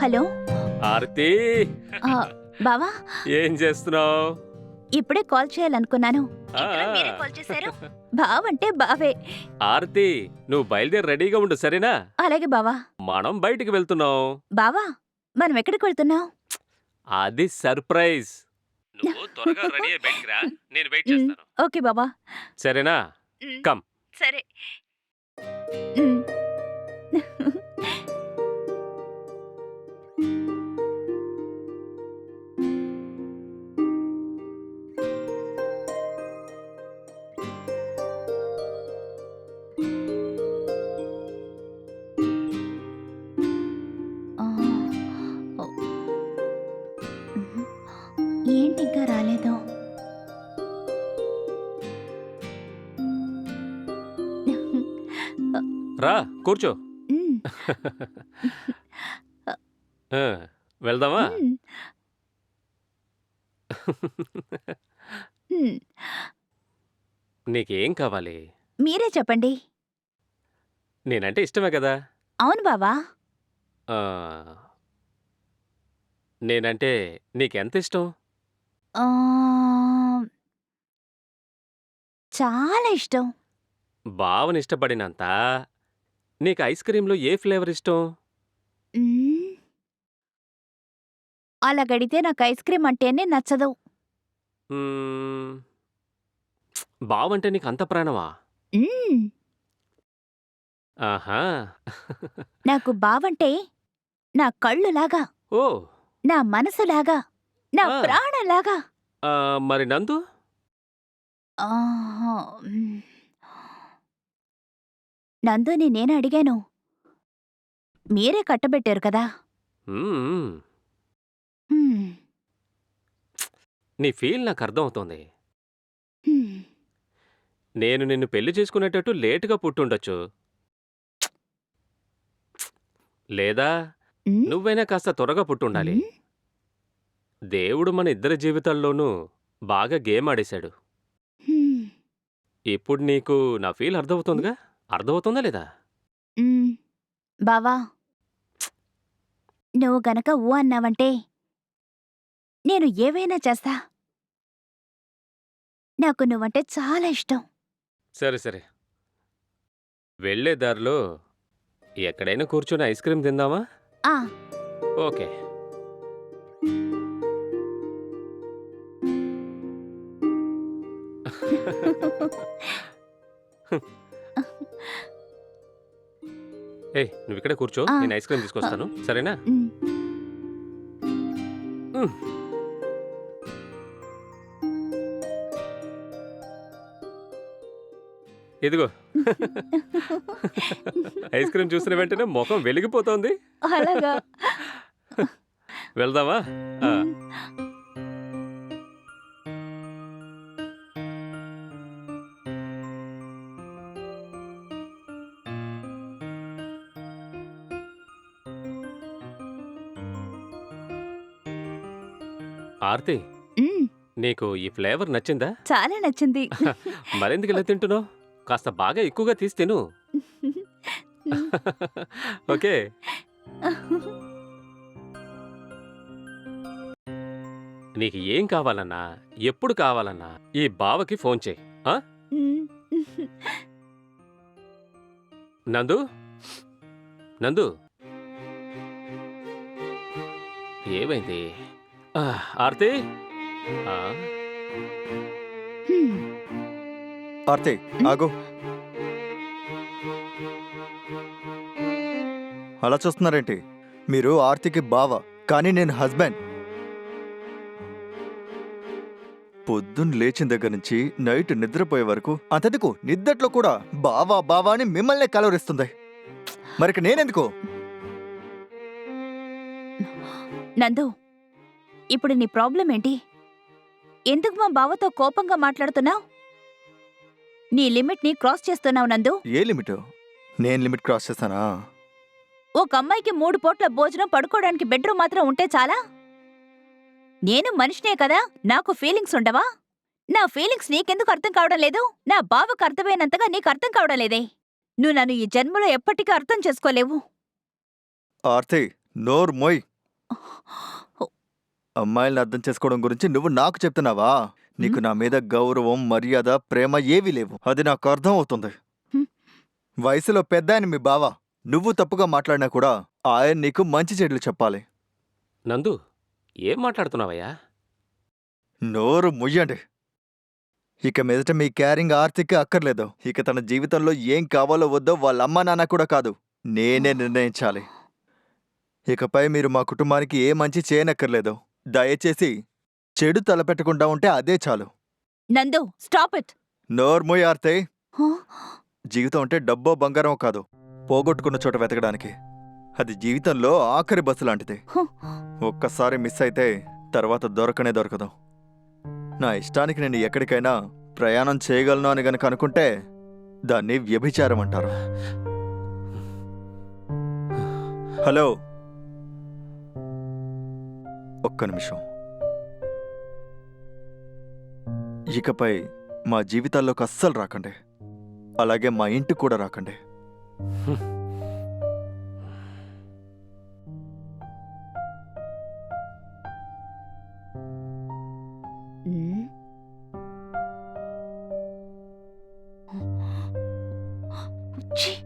Hello ఆరతి ఆ, బావా ఏం చేస్తున్నావు? ఇప్పుడే కాల్ చేయాలనుకున్నాను. ఇంతలో మీరే కాల్ చేశారు. బావంటే బావే. ఆరతి నువ్వు బయలుదేరి రెడీగా ఉండు సరేనా? అలాగే బావా. మనం బయటికి వెళ్తున్నాం. బావా మనం ఎక్కడికి వెళ్తున్నావు? అది సర్ప్రైజ్. నువ్వు త్వరగా రెడీ అయ్యి బయటికి రా, నేను వెయిట్ చేస్తాను. ఓకే బావా. సరేనా? కమ్. సరే. ఏంటి ఇంకా రాలేదు? రా కూర్చో. ఆ, వెళ్దామా? నీకేం కావాలి? మీరే చెప్పండి. నేనంటే ఇష్టమే కదా. అవును బావా. ఆ, నేనంటే నీకెంత ఇష్టం? ఆ, చాలా ఇష్టం. బావని ఇష్టపడినంత నీకు ఐస్ క్రీంలో ఏ ఫ్లేవర్ ఇష్టం? మ్మ్. అలా గడితే నాకు ఐస్ క్రీమ్ అంటేనే నచ్చదు. మ్మ్, బావంటే నీకు అంత ప్రాణమా? మ్మ్. ఆహా. నాకు బావంటే నా కళ్ళులాగా, ఓ. నా మనసులాగా, నా ఆ, ప్రాణంలాగా. మరి నందు? ఆహా, మ్మ్. నందుని నేను అడిగాను. మీరే కట్టబెట్టారు కదా. మ్మ్, మ్మ్. నీ ఫీల్ నాకు అర్థమవుతోంది. మ్మ్. నేను నిన్ను పెళ్లి చేసుకునేటట్టు లేటుగా పుట్టుండొచ్చు, లేదా మ్మ్. నువ్వైనా కాస్త త్వరగా పుట్టుండాలి. మ్మ్. దేవుడు మన ఇద్దరి జీవితాల్లోనూ బాగా గేమ్ ఆడేశాడు. మ్మ్. ఇప్పుడు నీకు నా ఫీల్ అర్థమవుతోందిగా? అర్థమవుతోందా లేదా? మ్మ్. బావా నువ్వు గనక ఊ అన్నావంటే నేను ఏవైనా చేస్తా. నాకు నువ్వంటే చాలా ఇష్టం. సరే సరే, వెళ్ళే దారిలో ఎక్కడైనా కూర్చొని ఐస్ క్రీం తిందామా? ఆ. ఓకే. ఏయ్ నువ్వు ఇక్కడే కూర్చో, ఆ. నేను ఐస్ క్రీం తీసుకొస్తాను సరేనా? మ్మ్. మ్. ఇదిగో. ఐస్ క్రీం చూసిన వెంటనే ముఖం వెలిగిపోతోంది. అలాగా. వెళ్దామా? ఆ. మ్మ్. ఆర్తి, మ్మ్. నీకు ఈ ఫ్లేవర్ నచ్చిందా? చాలా నచ్చింది. మరెందుకు ఇలా తింటున్నావు? కాస్త బాగా ఎక్కువగా తీసి తిను. ఓకే. నీకు ఏం కావాలన్నా, ఎప్పుడు కావాలన్నా ఈ బావకి ఫోన్ చేయి. ఆ? మ్మ్. నందు, నందు, ఏమైంది? ఆర్తి. ఆ, మ్మ్. ఆర్తి ఆగు. అలా చూస్తున్నారేంటి? మీరు ఆర్తికి బావ, కానీ నేను హస్బెండ్. పొద్దున్న లేచిన దగ్గర నుంచి నైట్ నిద్రపోయే వరకు అంతెందుకు నిద్దట్లో కూడా బావా బావా అని మిమ్మల్నే కలవరిస్తుంది. మరికి నేనెందుకు? నందు ఇప్పుడు నీ ప్రాబ్లం ఏంటి? ఎందుకు మా బావతో కోపంగా మాట్లాడుతున్నావు? నీ లిమిట్ ని క్రాస్ చేస్తున్నావు నందు. ఏ లిమిట్? నేను లిమిట్ క్రాస్ చేస్తానా? ఒక అమ్మాయికి 3 పూట్ల భోజనం, పడుకోవడానికి బెడ్రూమ్ మాత్రం ఉంటే చాలా? నేను మనిషినే కదా, నాకు ఫీలింగ్స్ ఉండవా? నా ఫీలింగ్స్ నీకెందుకు అర్థం కావడం లేదు? నా బావకు అర్థమైనంతగా నీకు అర్థం కావడం లేదే. నువ్వు నన్ను ఈ జన్మలో ఎప్పటికీ అర్థం చేసుకోలేవు. ఆర్తి నోరు మొయ్. అమ్మాయిల్ని అర్థం చేసుకోవడం గురించి నువ్వు నాకు చెప్తున్నావా? నీకు నా మీద గౌరవం, మర్యాద, ప్రేమ ఏవీ లేవు. అది నాకు అర్థం అవుతుంది. హ్మ్. వయసులో పెద్ద ఆయన మీ బావ. నువ్వు తప్పుగా మాట్లాడినా కూడా ఆయన నీకు మంచి చెడులు చెప్పాలి. నందు, ఏం మాట్లాడుతున్నావయ్యా? నోరు ముయ్యండి. ఇక మీదట మీ క్యారింగ్ ఆర్తికి అక్కర్లేదు. ఇక తన జీవితంలో ఏం కావాలో వద్దో వాళ్ళ అమ్మా నాన్న కూడా కాదు, నేనే నిర్ణయించాలి. ఇకపై మీరు మా కుటుంబానికి ఏ మంచి చేయనక్కర్లేదు. దయచేసి చెడు తలపెట్టకుండా ఉంటే అదే చాలు. నందు, స్టాప్ ఇట్. నోర్మోయ్ ఆర్తే. జీవితం అంటే డబ్బో బంగారం కాదు, పోగొట్టుకున్న చోట వెతకడానికి. అది జీవితంలో ఆఖరి బస్సు లాంటిది. ఒక్కసారి మిస్ అయితే తర్వాత దొరకనే దొరకదు. నా ఇష్టానికి నేను ఎక్కడికైనా ప్రయాణం చేయగలను అని గనక అనుకుంటే దాన్ని వ్యభిచారం అంటారు. హలో, ఒక్క నిమిషం. ఇకపై మా జీవితాల్లోకి అస్సలు రాకండి. అలాగే మా ఇంటికి కూడా రాకండి. మ్మ్. ఛీ!